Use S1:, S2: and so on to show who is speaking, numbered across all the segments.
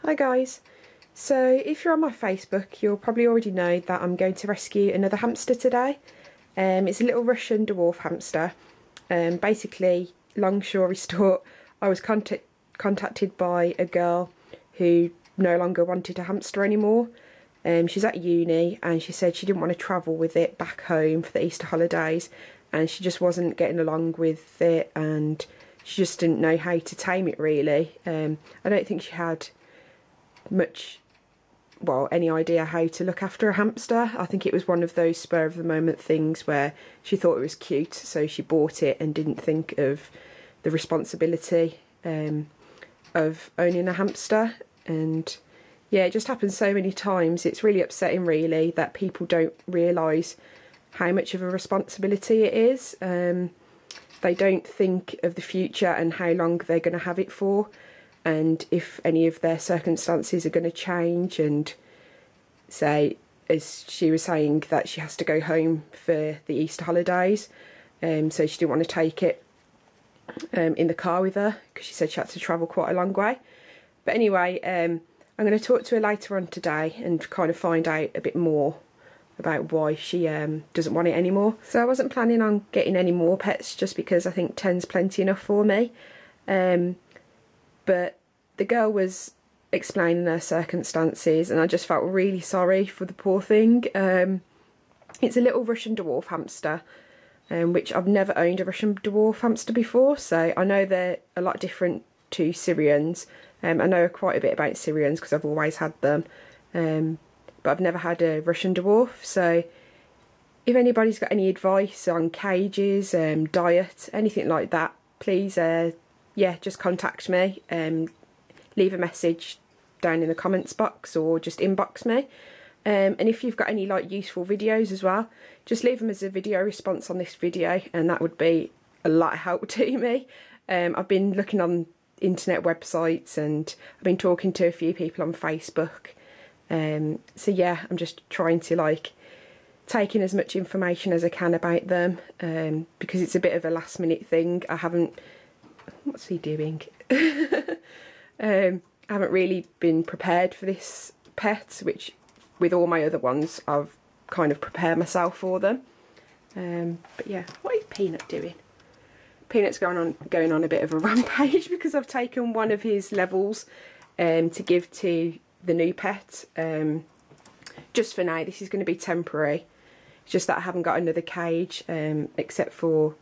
S1: Hi guys, so if you're on my Facebook you'll probably already know that I'm going to rescue another hamster today. It's a little Russian dwarf hamster. Basically, long story short, I was contacted by a girl who no longer wanted a hamster anymore. She's at uni and she said she didn't want to travel with it back home for the Easter holidays, and she just wasn't getting along with it and she just didn't know how to tame it really. I don't think she had any idea how to look after a hamster. I think it was one of those spur of the moment things where she thought it was cute, so she bought it and didn't think of the responsibility of owning a hamster. And yeah, it just happens so many times. It's really upsetting really that people don't realise how much of a responsibility it is. They don't think of the future and how long they're going to have it for, and if any of their circumstances are going to change. And say, as she was saying, that she has to go home for the Easter holidays, so she didn't want to take it in the car with her because she said she had to travel quite a long way. But anyway, I'm going to talk to her later on today and kind of find out a bit more about why she doesn't want it anymore. So I wasn't planning on getting any more pets just because I think 10's plenty enough for me. But the girl was explaining her circumstances and I just felt really sorry for the poor thing. It's a little Russian dwarf hamster, which I've never owned a Russian dwarf hamster before, so I know they're a lot different to Syrians. I know quite a bit about Syrians because I've always had them, but I've never had a Russian dwarf. So if anybody's got any advice on cages, diet, anything like that, please yeah, just contact me. Leave a message down in the comments box or just inbox me. And if you've got any like useful videos as well, just leave them as a video response on this video and that would be a lot of help to me. I've been looking on internet websites and I've been talking to a few people on Facebook. So yeah, I'm just trying to like take in as much information as I can about them, because it's a bit of a last minute thing. I haven't... What's he doing? I haven't really been prepared for this pet, which with all my other ones I've kind of prepared myself for them. But yeah, what is Peanut doing? Peanut's going on a bit of a rampage because I've taken one of his levels to give to the new pet. Just for now, this is going to be temporary. It's just that I haven't got another cage except for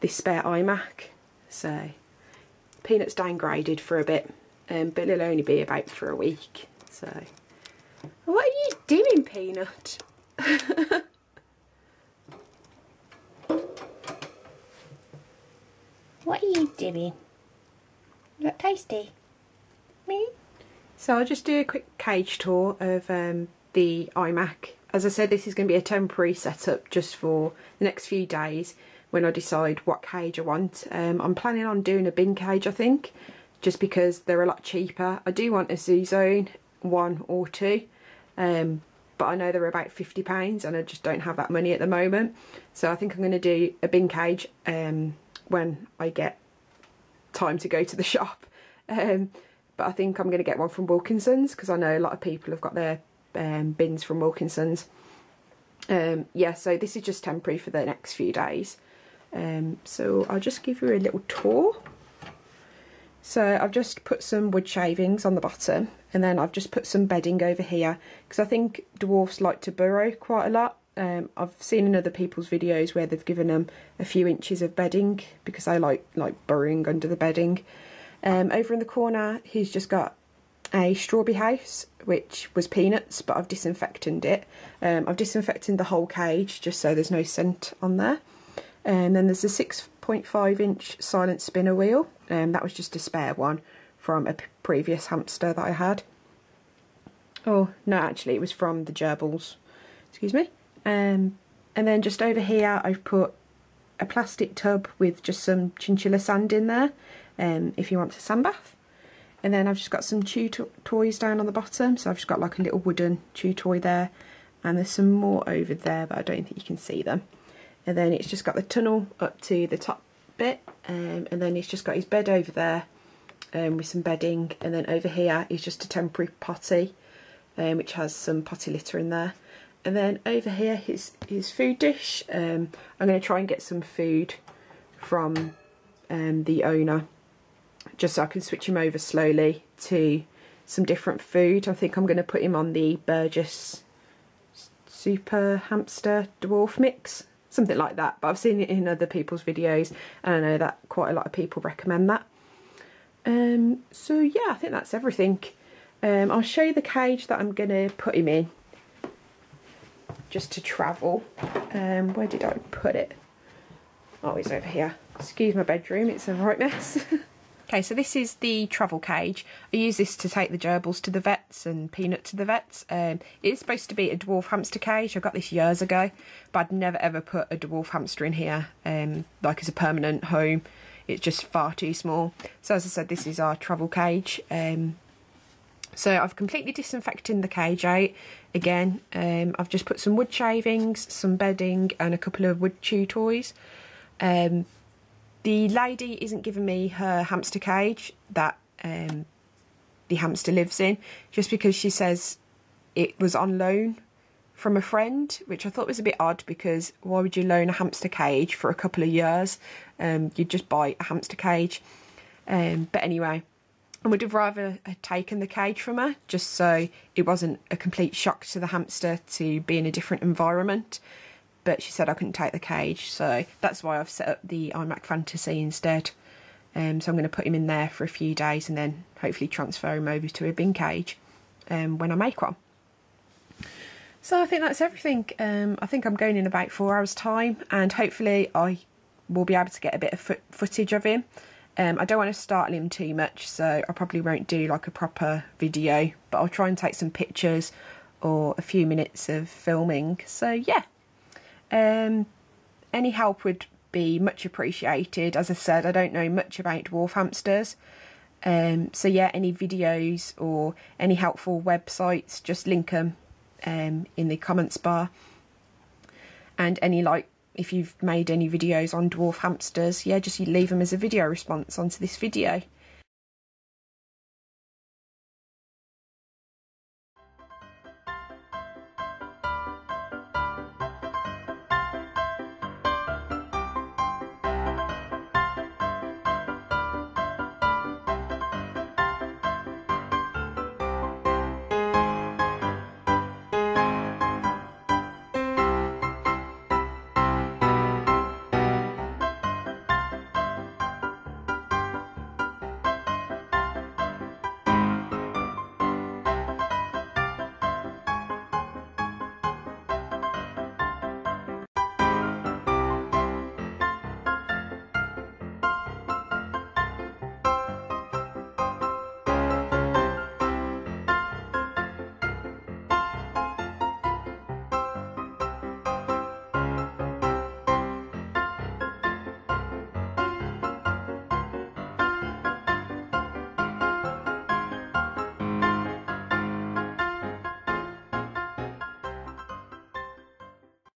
S1: this spare iMac. So Peanut's downgraded for a bit, but it'll only be about for a week. So what are you doing, Peanut?
S2: What are you doing? You look tasty. Me?
S1: So I'll just do a quick cage tour of the iMac. As I said, this is going to be a temporary setup just for the next few days when I decide what cage I want. I'm planning on doing a bin cage, I think, just because they're a lot cheaper. I do want a Zoo Zone 1 or 2, but I know they're about £50 and I just don't have that money at the moment. So I think I'm going to do a bin cage when I get time to go to the shop. But I think I'm going to get one from Wilkinson's because I know a lot of people have got their bins from Wilkinson's. Yeah, so this is just temporary for the next few days. So I'll just give you a little tour. So I've just put some wood shavings on the bottom and then I've just put some bedding over here because I think dwarfs like to burrow quite a lot. I've seen in other people's videos where they've given them a few inches of bedding because they like burrowing under the bedding. Over in the corner he's just got a strawberry house which was Peanut's, but I've disinfected it. I've disinfected the whole cage just so there's no scent on there. And then there's a 6.5 inch silent spinner wheel. That was just a spare one from a previous hamster that I had. Oh no, actually it was from the gerbils, excuse me. And then just over here I've put a plastic tub with just some chinchilla sand in there, if you want a sand bath. And then I've just got some chew toys down on the bottom, so I've just got like a little wooden chew toy there, and there's some more over there but I don't think you can see them. And then it's just got the tunnel up to the top bit, and then it's just got his bed over there, with some bedding, and then over here is just a temporary potty which has some potty litter in there. And then over here his food dish. I'm going to try and get some food from the owner, just so I can switch him over slowly to some different food. I think I'm going to put him on the Burgess Super Hamster Dwarf Mix, something like that, but I've seen it in other people's videos and I know that quite a lot of people recommend that. So yeah, I think that's everything. I'll show you the cage that I'm going to put him in just to travel. Where did I put it? Oh, it's over here. Excuse my bedroom, it's a right mess. Okay, so this is the travel cage. I use this to take the gerbils to the vets and Peanut to the vets. It's supposed to be a dwarf hamster cage. I got this years ago, but I'd never ever put a dwarf hamster in here, like as a permanent home. It's just far too small. So as I said, this is our travel cage. So I've completely disinfected the cage out. Again, I've just put some wood shavings, some bedding and a couple of wood chew toys. The lady isn't giving me her hamster cage that the hamster lives in, just because she says it was on loan from a friend, which I thought was a bit odd, because why would you loan a hamster cage for a couple of years? You'd just buy a hamster cage. But anyway, I would have rather have taken the cage from her, just so it wasn't a complete shock to the hamster to be in a different environment. But she said I couldn't take the cage, so that's why I've set up the iMac Fantasy instead. So I'm going to put him in there for a few days and then hopefully transfer him over to a bin cage when I make one. So I think that's everything. I think I'm going in about 4 hours time, and hopefully I will be able to get a bit of footage of him. I don't want to startle him too much, so I probably won't do like a proper video, but I'll try and take some pictures or a few minutes of filming. So yeah. Any help would be much appreciated. As I said, I don't know much about dwarf hamsters. So yeah, any videos or any helpful websites, just link them in the comments bar. And any, like, if you've made any videos on dwarf hamsters, yeah, just leave them as a video response onto this video.